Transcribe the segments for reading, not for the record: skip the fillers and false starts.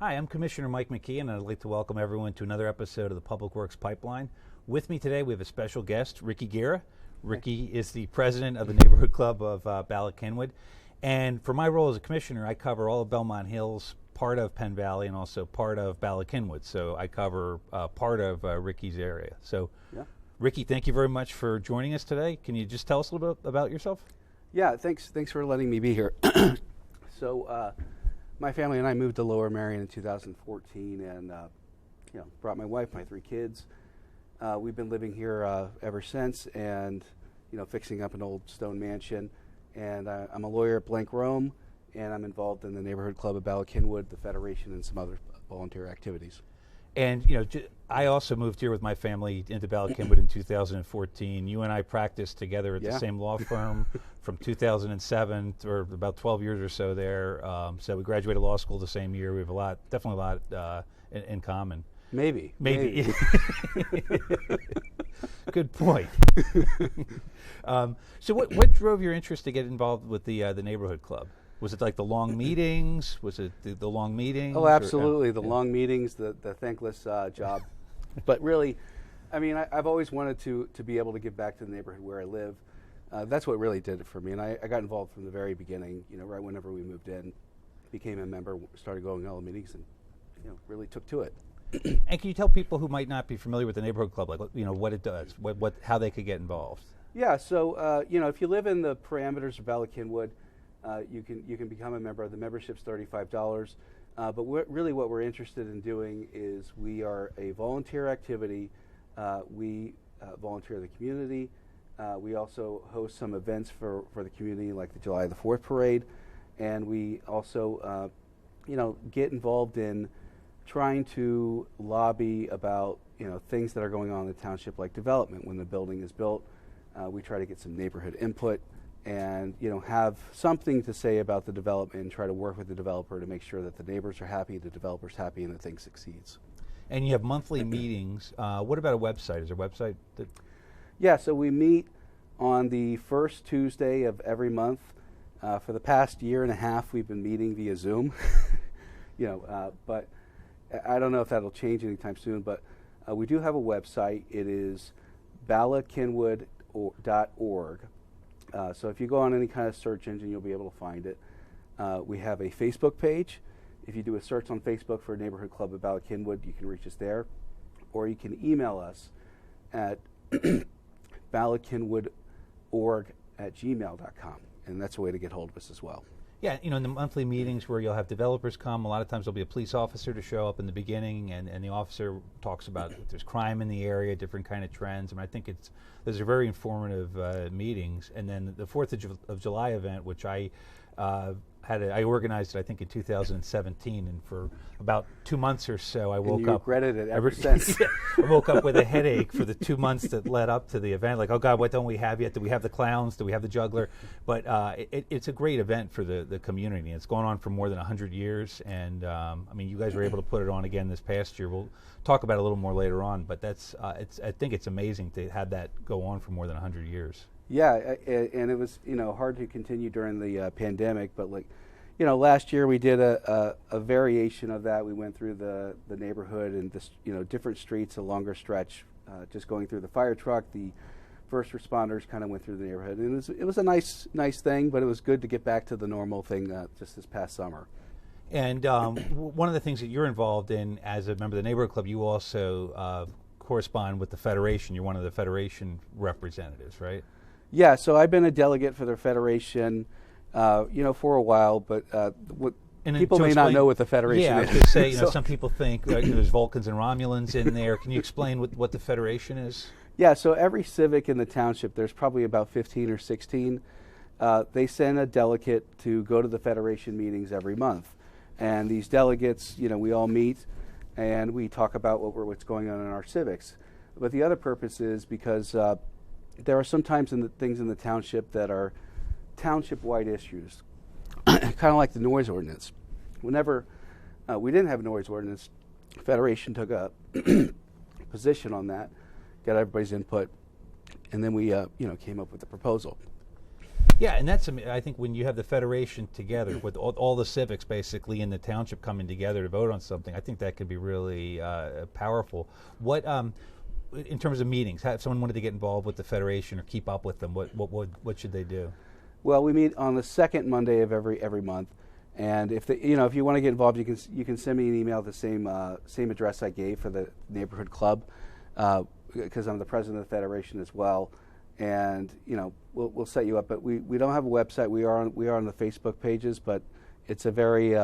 Hi, I'm Commissioner Mike McKee, and I'd like to welcome everyone to another episode of the Public Works Pipeline. With me today, we have a special guest, Ricky Guerra. Ricky is the president of the Neighborhood Club of Bala, Cynwyd. And for my role as a commissioner, I cover all of Belmont Hills, part of Penn Valley, and also part of Bala, Cynwyd. So I cover part of Ricky's area. So, Ricky, thank you very much for joining us today. Can you just tell us a little bit about yourself? Yeah, thanks for letting me be here. So, my family and I moved to Lower Merion in 2014, and brought my wife, my 3 kids. We've been living here ever since, and fixing up an old stone mansion. And I'm a lawyer at Blank Rome, and I'm involved in the Neighborhood Club of Bala, Cynwyd, the Federation, and some other volunteer activities. And I also moved here with my family into Bala, Cynwyd in 2014. You and I practiced together at the same law firm from 2007, or about 12 years or so there. So we graduated law school the same year. We have definitely a lot in common. Maybe. Good point. So what drove your interest to get involved with the neighborhood club? Was it like the long meetings? Was it the long meetings? Oh, absolutely. The long meetings, the thankless job. But really, I mean, I've always wanted to be able to give back to the neighborhood where I live. That's what really did it for me. And I got involved from the very beginning, right whenever we moved in, became a member, started going to all the meetings, and really took to it. And can you tell people who might not be familiar with the neighborhood club, like what it does, how they could get involved? Yeah, so if you live in the parameters of Bala, Cynwyd, you can become a member. The membership's $35, but really what we're interested in doing is we are a volunteer activity. We volunteer the community. We also host some events for the community, like the July the 4th parade, and we also get involved in trying to lobby about things that are going on in the township, like development. When the building is built, we try to get some neighborhood input and have something to say about the development, and try to work with the developer to make sure that the neighbors are happy, the developer's happy, and the thing succeeds. And you have monthly meetings. What about a website? Is there a website that? Yeah, so we meet on the first Tuesday of every month. For the past year and a half, we've been meeting via Zoom. But I don't know if that'll change anytime soon. But we do have a website. It is balacynwyd.org. So if you go on any kind of search engine, you'll be able to find it. We have a Facebook page. If you do a search on Facebook for Neighborhood Club of Bala, Cynwyd, you can reach us there. Or you can email us at balacynwydorg@gmail.com. And that's a way to get hold of us as well. Yeah, in the monthly meetings where you'll have developers come, a lot of times there'll be a police officer to show up in the beginning, and the officer talks about if there's crime in the area, different kind of trends. I think those are very informative meetings. And then the 4th of July event, which I organized it, I think, in 2017, and for about 2 months or so, I woke up. Regretted it ever since. I woke up with a headache for the 2 months that led up to the event. Like, oh God, what don't we have yet? Do we have the clowns? Do we have the juggler? But it's a great event for the community. It's gone on for more than 100 years, and you guys were able to put it on again this past year. We'll talk about it a little more later on, but I think it's amazing to have that go on for more than 100 years. Yeah, and it was hard to continue during the pandemic, but last year we did a variation of that. We went through the neighborhood and different streets, a longer stretch, just going through the fire truck. The first responders kind of went through the neighborhood, and it was a nice thing, but it was good to get back to the normal thing just this past summer. And one of the things that you're involved in as a member of the neighborhood club, you also correspond with the Federation. You're one of the Federation representatives, right? Yeah, so I've been a delegate for the Federation, for a while, but people may not know what the Federation is. Yeah, I was going to say, some people think there's Vulcans and Romulans in there. Can you explain what the Federation is? Yeah, so every civic in the township, there's probably about 15 or 16. They send a delegate to go to the Federation meetings every month. And these delegates, we all meet, and we talk about what's going on in our civics. But the other purpose is because there are sometimes things in the township that are township-wide issues, kind of like the noise ordinance. Whenever we didn't have a noise ordinance, Federation took a position on that, got everybody's input, and then we came up with a proposal. Yeah, and that's, I think, when you have the federation together with all the civics basically in the township coming together to vote on something, I think that could be really powerful. What, in terms of meetings, if someone wanted to get involved with the federation or keep up with them, what should they do? Well, we meet on the second Monday of every month, and if if you want to get involved, you can send me an email at the same address I gave for the neighborhood club, because I'm the president of the federation as well, and we'll set you up. But we don't have a website. We are on the Facebook pages, but it's a very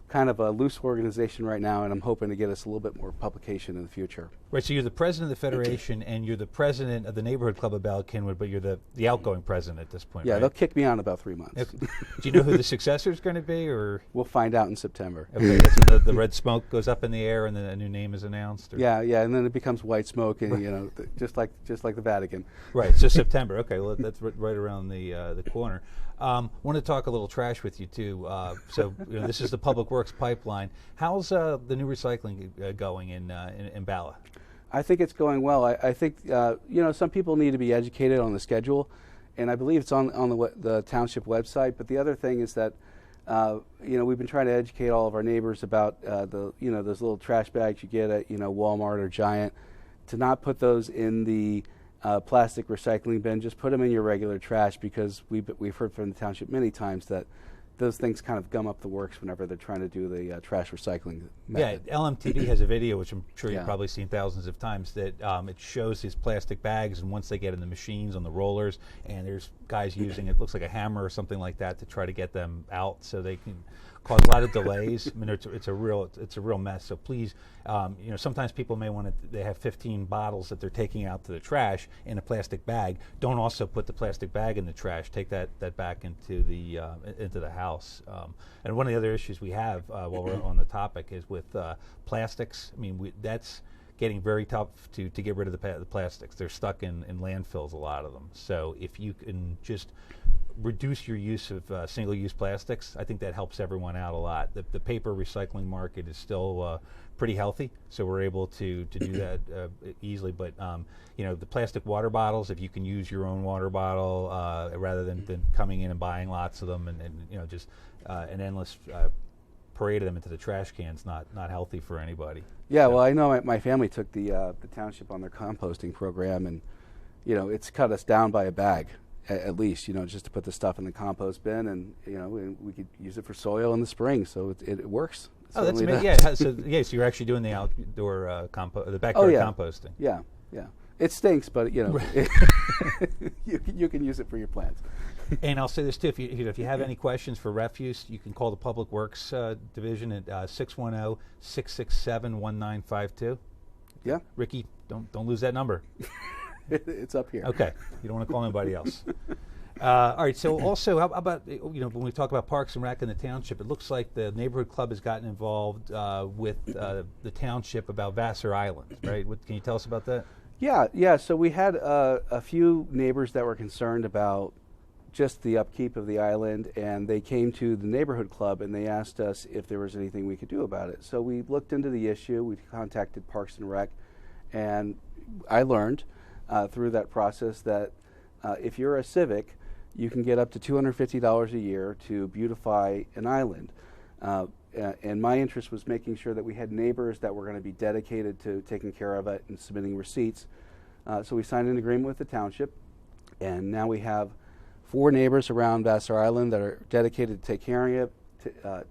kind of a loose organization right now, and I'm hoping to get us a little bit more publication in the future. Right, so you're the president of the federation, and you're the president of the neighborhood club of Ballot Kenwood, but you're the outgoing president at this point. Yeah, right? They'll kick me out in about 3 months. Okay. Do you know who the successor is going to be, or we'll find out in September. Okay, that's when the red smoke goes up in the air, and then a new name is announced. Or? Yeah, and then it becomes white smoke, and just like the Vatican. Right, so September. Okay, well that's right around the corner. Want to talk a little trash with you too. So this is the Public Works pipeline. How's the new recycling going in Bala? I think it's going well. I think some people need to be educated on the schedule, and I believe it's on the township website. But the other thing is that we've been trying to educate all of our neighbors about those little trash bags you get at Walmart or Giant, to not put those in the plastic recycling bin. Just put them in your regular trash, because we've heard from the township many times that those things kind of gum up the works whenever they're trying to do the trash recycling method. Yeah, LMTV has a video, which I'm sure you've Yeah. probably seen thousands of times, that it shows these plastic bags, and once they get in the machines on the rollers, and there's guys using it looks like a hammer or something like that to try to get them out, so they can cause a lot of delays. I mean, it's a real mess. So please, sometimes people may they have 15 bottles that they're taking out to the trash in a plastic bag. Don't also put the plastic bag in the trash. Take that back into the house. And one of the other issues we have while we're on the topic is with plastics. I mean, that's getting very tough to get rid of the plastics. They're stuck in landfills, a lot of them. So if you can just reduce your use of single-use plastics, I think that helps everyone out a lot. The paper recycling market is still pretty healthy, so we're able to do that easily. But the plastic water bottles, if you can use your own water bottle rather than coming in and buying lots of them, and just an endless parade of them into the trash cans, not healthy for anybody. Yeah, So- well, I know my family took the township on their composting program, and it's cut us down by a bag at least, just to put the stuff in the compost bin, and and we could use it for soil in the spring, so it works. Oh, that's Certainly amazing. does. Yeah, so you're actually doing the outdoor the backyard yeah. composting. Yeah. It stinks, but you can use it for your plants. And I'll say this too: if you have any questions for refuse, you can call the Public Works Division at 610-667-1952. Yeah, Ricky, don't lose that number. it's up here. Okay, you don't want to call anybody else. All right. So also, how about when we talk about Parks and Rec in the township, it looks like the neighborhood club has gotten involved with the township about Vassar Island, right? Can you tell us about that? Yeah. So we had a few neighbors that were concerned about just the upkeep of the island, and they came to the neighborhood club and they asked us if there was anything we could do about it. So we looked into the issue. We contacted Parks and Rec, and I learned through that process that if you're a civic, you can get up to $250 a year to beautify an island. And my interest was making sure that we had neighbors that were going to be dedicated to taking care of it and submitting receipts. So we signed an agreement with the township, and now we have 4 neighbors around Vassar Island that are dedicated to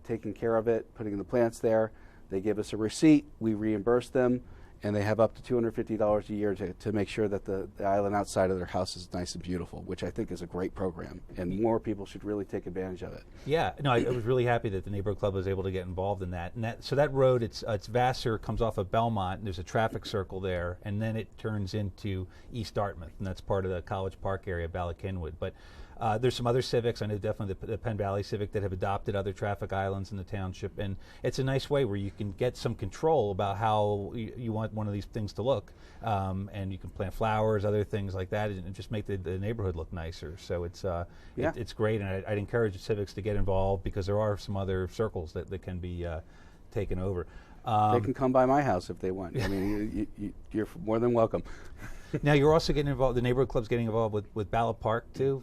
taking care of it, putting the plants there. They give us a receipt, we reimburse them, and they have up to $250 a year to make sure that the island outside of their house is nice and beautiful, which I think is a great program, and more people should really take advantage of it. Yeah, no, I was really happy that the neighborhood club was able to get involved in that. And so that road, it's Vassar, comes off of Belmont, and there's a traffic circle there, and then it turns into East Dartmouth, and that's part of the College Park area, Ballot Kenwood. But there's some other civics, I know definitely the Penn Valley Civic, that have adopted other traffic islands in the township, and it's a nice way where you can get some control about how you want one of these things to look, and you can plant flowers, other things like that, and just make the neighborhood look nicer. So it's great, and I'd encourage the civics to get involved, because there are some other circles that can be taken over. They can come by my house if they want. I mean, you're more than welcome. Now you're also getting involved. The neighborhood club's getting involved with Ballot Park too.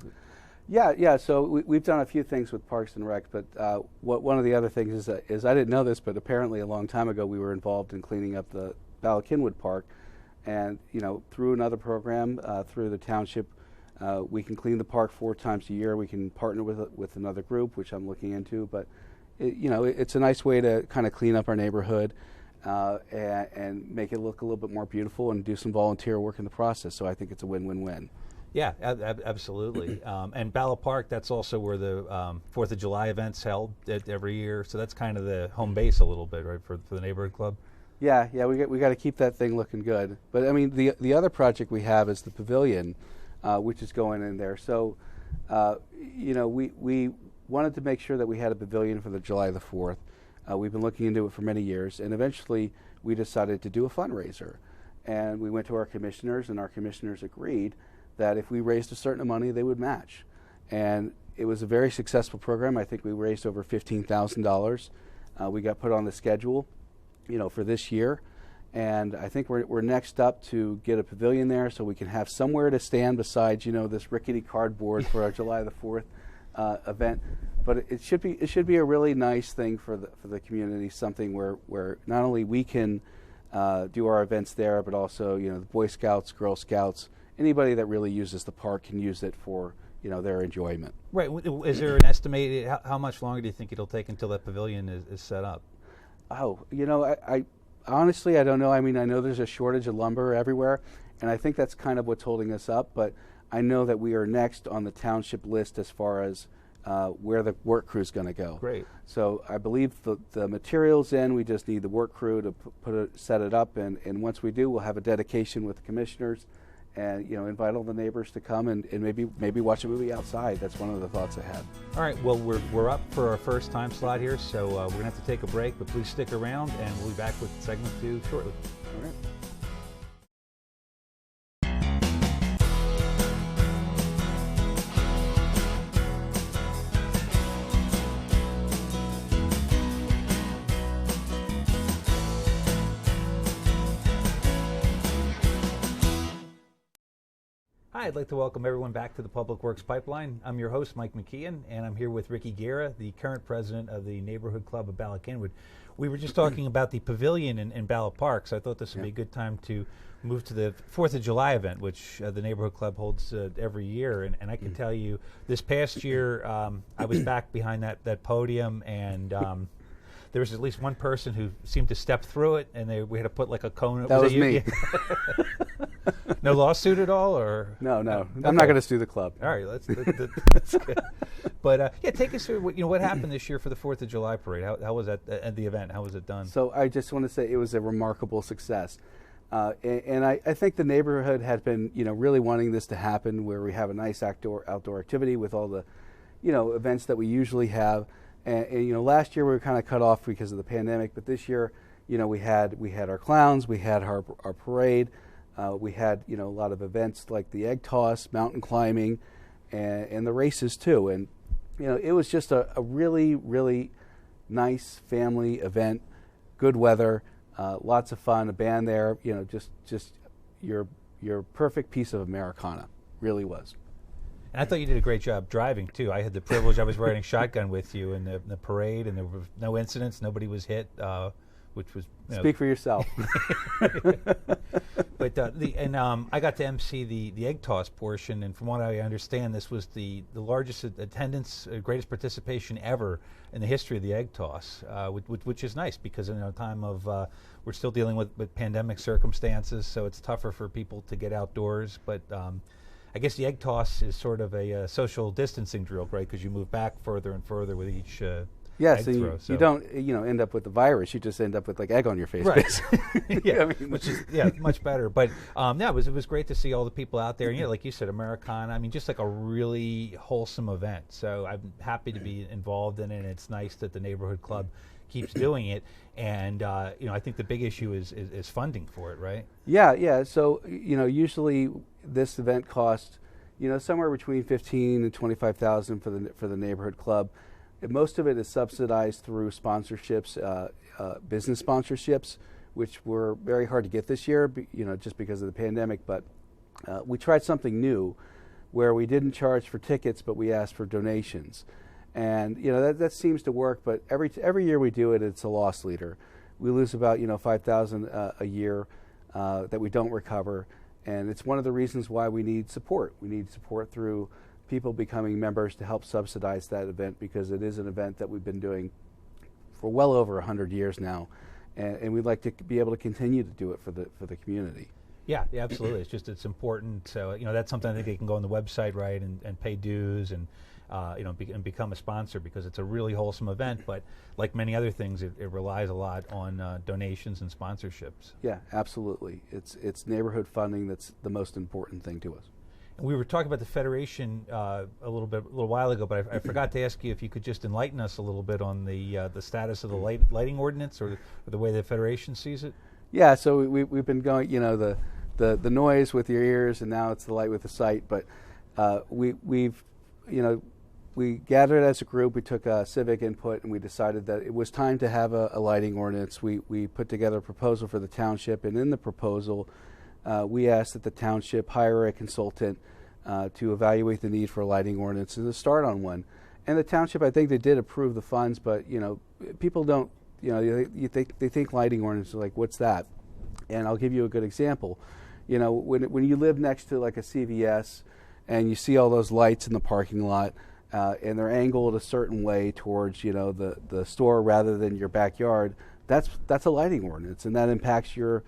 Yeah. So we've done a few things with Parks and Rec, but one of the other things is I didn't know this, but apparently a long time ago we were involved in cleaning up the Cynwyd Park, and through another program through the township, we can clean the park 4 times a year. We can partner with another group, which I'm looking into, but it's a nice way to kind of clean up our neighborhood and make it look a little bit more beautiful and do some volunteer work in the process. So I think it's a win-win-win. Yeah, absolutely. And Ballot Park, that's also where the 4th of July event's held every year. So that's kind of the home base a little bit, right, for the neighborhood club? Yeah, we got to keep that thing looking good. But I mean, the other project we have is the pavilion, which is going in there. So, we wanted to make sure that we had a pavilion for the July the 4th. We've been looking into it for many years, and eventually we decided to do a fundraiser. And we went to our commissioners, and our commissioners agreed that if we raised a certain amount of money, they would match. And it was a very successful program. I think we raised over $15,000. We got put on the schedule, for this year. And I think we're next up to get a pavilion there so we can have somewhere to stand besides, this rickety cardboard for our July the 4th event. But it should be a really nice thing for the community, something where not only we can do our events there, but also, the Boy Scouts, Girl Scouts, anybody that really uses the park can use it for their enjoyment. Right. Is there an estimated how much longer do you think it'll take until that pavilion is set up? Oh, I honestly I don't know. I mean, I know there's a shortage of lumber everywhere, and I think that's kind of what's holding us up. But I know that we are next on the township list as far as where the work crew is going to go. Great. So I believe the material's in. We just need the work crew to set it up, and once we do, we'll have a dedication with the commissioners. And invite all the neighbors to come and maybe watch a movie outside. That's one of the thoughts I had. All right, well, we're up for our first time slot here, so we're going to have to take a break, but please stick around, and we'll be back with segment 2 shortly. All right. Hi, I'd like to welcome everyone back to the Public Works Pipeline. I'm your host, Mike McKeon, and I'm here with Ricky Guerra, the current president of the Neighborhood Club of Bala. We were just talking about the pavilion in Ballot Park, so I thought this would be a good time to move to the 4th of July event, which the Neighborhood Club holds every year. And I can tell you, this past year, I was back behind that podium, and there was at least one person who seemed to step through it, and we had to put like a cone. That was me. No lawsuit at all, or no? Okay. I'm not going to sue the club. All right, that's good. But take us through what happened this year for the 4th of July parade. How was that at the event? How was it done? So I just want to say it was a remarkable success, and I think the neighborhood had been really wanting this to happen, where we have a nice outdoor activity with all the events that we usually have. And last year we were kind of cut off because of the pandemic, but this year we had our clowns, we had our parade. We had a lot of events like the egg toss, mountain climbing, and the races too. And it was just a really, really nice family event. Good weather, lots of fun. A band there. Just your perfect piece of Americana. Really was. And I thought you did a great job driving too. I had the privilege. I was riding shotgun with you in the parade, and there were no incidents. Nobody was hit. Which was speak for yourself. But I got to MC the egg toss portion, and from what I understand, this was the largest attendance, greatest participation ever in the history of the egg toss, which is nice because in a time of we're still dealing with pandemic circumstances, so it's tougher for people to get outdoors. But I guess the egg toss is sort of a social distancing drill, right? Because you move back further and further with each. Yes, and you don't end up with the virus. You just end up with like egg on your face. Right. Yeah, which is much better. But it was great to see all the people out there. And like you said, Americana. I mean, just like a really wholesome event. So I'm happy to be involved in it. And it's nice that the neighborhood club keeps doing it. And I think the big issue is funding for it, right? Yeah. So usually this event costs somewhere between $15,000 and $25,000 for the neighborhood club. Most of it is subsidized through sponsorships, business sponsorships, which were very hard to get this year, just because of the pandemic. But we tried something new where we didn't charge for tickets, but we asked for donations. And that seems to work, but every year we do it, it's a loss leader. We lose about $5,000 a year that we don't recover, and it's one of the reasons why we need support. We need support through people becoming members to help subsidize that event, because it is an event that we've been doing for well over 100 years now, and we'd like to be able to continue to do it for the community. Yeah, absolutely. It's important. So that's something I think they can go on the website, right, and pay dues and and become a sponsor, because it's a really wholesome event. But like many other things, it relies a lot on donations and sponsorships. Yeah, absolutely. It's neighborhood funding that's the most important thing to us. And we were talking about the Federation a little while ago, but I forgot to ask you if you could just enlighten us a little bit on the status of the lighting ordinance, or the way the Federation sees it. Yeah, so we've been going, the noise with your ears, and now it's the light with the sight. But we gathered as a group. We took civic input, and we decided that it was time to have a lighting ordinance. We put together a proposal for the township, and in the proposal, we asked that the township hire a consultant to evaluate the need for a lighting ordinance and to start on one. And the township, I think they did approve the funds, but people don't. They think lighting ordinance, like, what's that? And I'll give you a good example. When you live next to like a CVS and you see all those lights in the parking lot, and they're angled a certain way towards the store rather than your backyard, that's a lighting ordinance, and that impacts your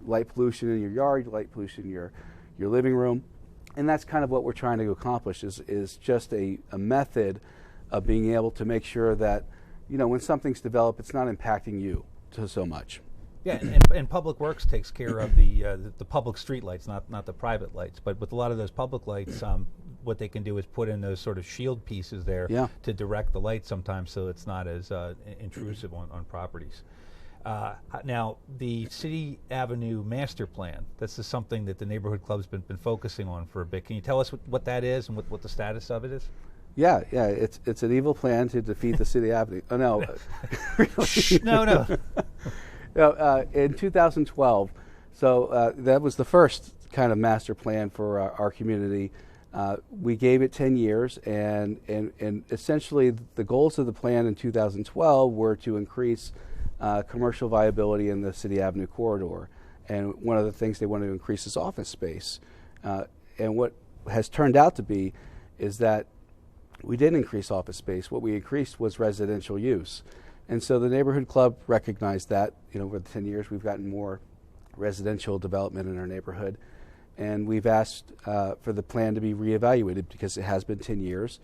light pollution in your yard, light pollution in your living room. And that's kind of what we're trying to accomplish, is just a method of being able to make sure that when something's developed, it's not impacting you so much. Yeah, and Public Works takes care of the public street lights, not the private lights. But with a lot of those public lights, what they can do is put in those sort of shield pieces there to direct the light sometimes, so it's not as intrusive on properties. Now, the City Avenue Master Plan, this is something that the Neighborhood Club's been focusing on for a bit. Can you tell us what that is and what the status of it is? Yeah, it's an evil plan to defeat the City Avenue. Oh no, no. In 2012, so that was the first kind of master plan for our community. We gave it 10 years, and essentially the goals of the plan in 2012 were to increase commercial viability in the City Avenue corridor, and one of the things they wanted to increase is office space. And what has turned out to be is that we didn't increase office space. What we increased was residential use. And so the Neighborhood Club recognized that. Over the 10 years, we've gotten more residential development in our neighborhood. And we've asked for the plan to be reevaluated, because it has been 10 years.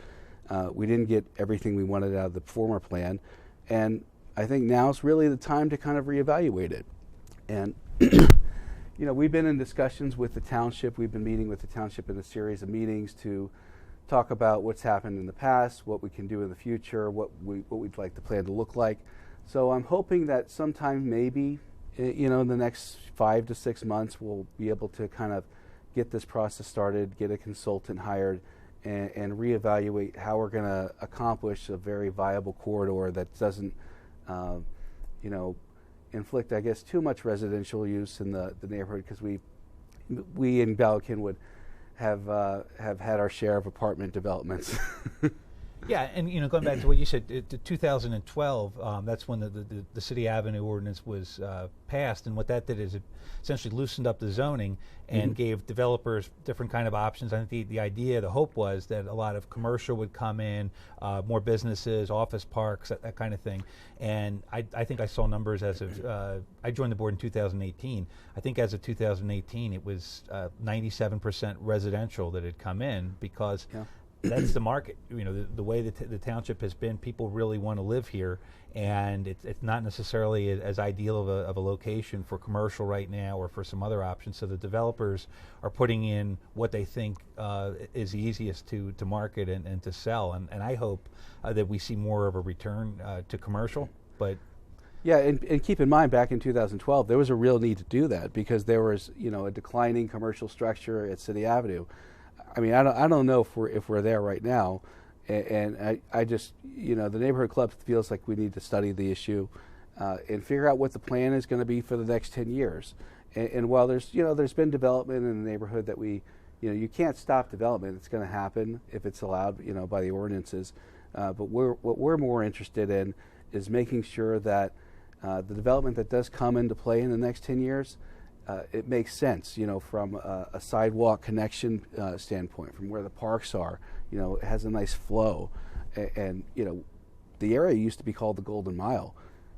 We didn't get everything we wanted out of the former plan. And I think now's really the time to kind of reevaluate it. And we've been in discussions with the township. We've been meeting with the township in a series of meetings to talk about what's happened in the past, what we can do in the future, what we'd like the plan to look like. So I'm hoping that sometime maybe in the next 5 to 6 months, we'll be able to kind of get this process started, get a consultant hired, and reevaluate how we're going to accomplish a very viable corridor that doesn't inflict, I guess, too much residential use in the neighborhood, because we in Bala have had our share of apartment developments. Yeah, and going back to what you said, 2012, that's when the City Avenue ordinance was passed, and what that did is it essentially loosened up the zoning and gave developers different kind of options. I think the idea, the hope was that a lot of commercial would come in, more businesses, office parks, that kind of thing. And I think I saw numbers as of, I joined the board in 2018. I think as of 2018, it was 97% residential that had come in, because that's the market. The way that the township has been, people really want to live here, and it's not necessarily as ideal of a location for commercial right now, or for some other options. So the developers are putting in what they think is easiest to market and to sell. And I hope that we see more of a return to commercial. But yeah, and keep in mind, back in 2012, there was a real need to do that, because there was a declining commercial structure at City Avenue. I mean, I don't know if we're there right now, and I just the Neighborhood Club feels like we need to study the issue and figure out what the plan is going to be for the next 10 years. And while there's been development in the neighborhood that we you can't stop development. It's going to happen if it's allowed, by the ordinances. But what we're more interested in is making sure that the development that does come into play in the next 10 years, it makes sense, from a sidewalk connection standpoint, from where the parks are. It has a nice flow. And the area used to be called the Golden Mile.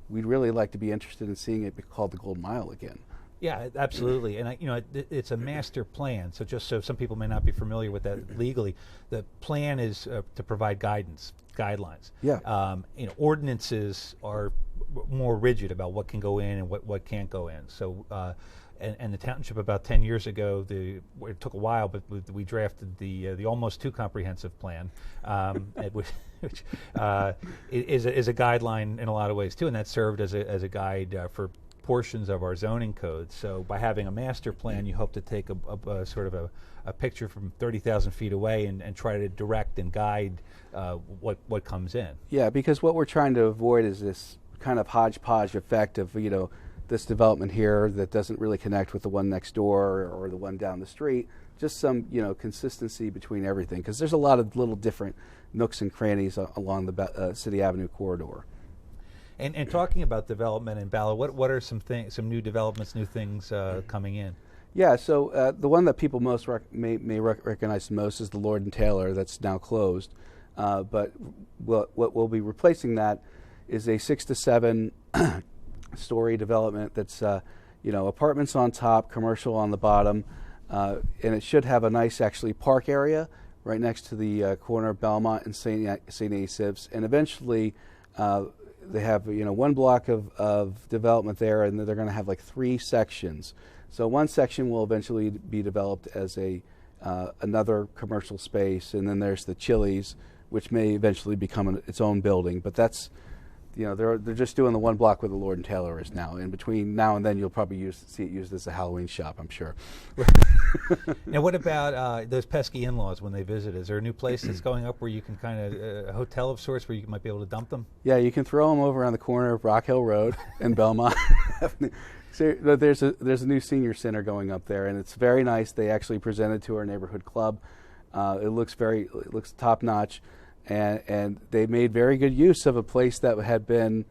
We'd really like to be interested in seeing it be called the Golden Mile again. Yeah, absolutely. And it's a master plan. So just so some people may not be familiar with that legally, the plan is to provide guidelines. Yeah. Ordinances are more rigid about what can go in and what can't go in. So, and the township about 10 years ago, it took a while, but we drafted the almost too comprehensive plan, which is a guideline in a lot of ways too, and that served as a guide for portions of our zoning code. So by having a master plan, you hope to take a sort of a picture from 30,000 feet away and try to direct and guide what comes in. Yeah, because what we're trying to avoid is this kind of hodgepodge effect of this development here that doesn't really connect with the one next door or the one down the street. Just some consistency between everything, because there's a lot of little different nooks and crannies along the City Avenue corridor. And talking about development in Bala, what are some new developments, new things coming in? Yeah, so the one that people most may recognize the most is the Lord & Taylor that's now closed. But what will be replacing that is a 6 to 7 story development that's apartments on top, commercial on the bottom, and it should have a nice actually park area right next to the corner of Belmont and St. Asaph's, and eventually they have one block of development there, and they're going to have like 3 sections. So one section will eventually be developed as another commercial space, and then there's the Chili's, which may eventually become its own building. But that's they're just doing the one block where the Lord & Taylor is now. In between now and then, you'll probably see it used as a Halloween shop, I'm sure. Now, what about those pesky in-laws when they visit? Is there a new place that's going up where you can kind of, a hotel of sorts where you might be able to dump them? Yeah, you can throw them over on the corner of Rock Hill Road and Belmont. So there's a new senior center going up there, and it's very nice. They actually presented to our neighborhood club. It looks top notch. And they made very good use of a place that had been,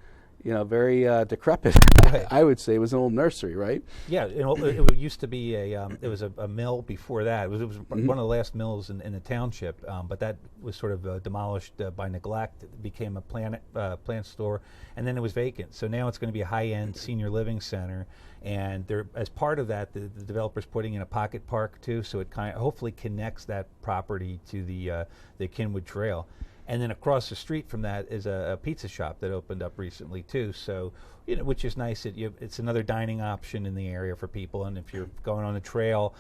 very decrepit. Right. I would say it was an old nursery, right? Yeah, it used to be it was a mill before that. It was Mm-hmm. one of the last mills in the township, but that was sort of demolished by neglect. It became a plant store, and then it was vacant. So now it's going to be a high-end senior living center, and as part of that, the developer's putting in a pocket park too. So it kind of hopefully connects that property to the Cynwyd Trail. And then across the street from that is a pizza shop that opened up recently too. So, which is nice. It's another dining option in the area for people. And if you're going on the trail,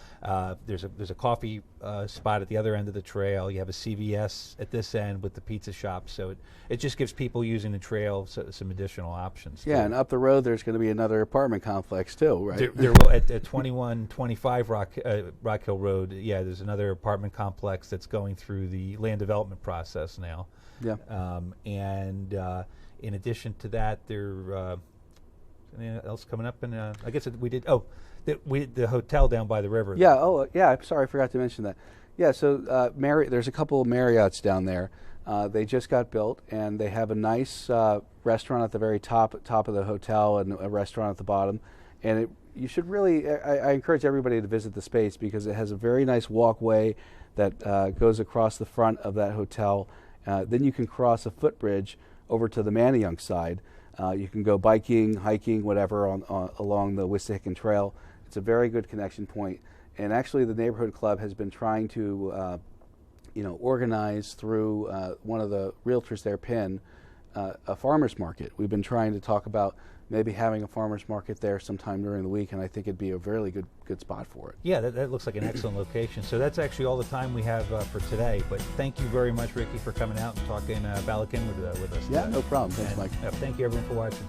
there's a coffee spot at the other end of the trail. You have a CVS at this end with the pizza shop. So it just gives people using the trail some additional options. Yeah, too. and up the road there's going to be another apartment complex too, right? There will at 2125 Rock Hill Road. Yeah, there's another apartment complex that's going through the land development process now. Yeah. And in addition to that, there anything else coming up? And I guess we did. Oh, the hotel down by the river. Yeah. Oh, yeah. I'm sorry, I forgot to mention that. Yeah. So there's a couple of Marriotts down there. They just got built, and they have a nice restaurant at the very top of the hotel and a restaurant at the bottom. And you should really, I encourage everybody to visit the space because it has a very nice walkway that goes across the front of that hotel. Then you can cross a footbridge over to the Manayunk side. You can go biking, hiking, whatever along the Wissahickon Trail. It's a very good connection point. And actually, the neighborhood club has been trying to, organize through one of the realtors there, Penn, a farmer's market. We've been trying to talk about maybe having a farmer's market there sometime during the week, and I think it'd be a really good spot for it. Yeah, that looks like an excellent location. So that's actually all the time we have for today. But thank you very much, Ricky, for coming out and talking Bala Cynwyd with us. Yeah, today. no problem. Thanks, And, Mike. thank you, everyone, for watching.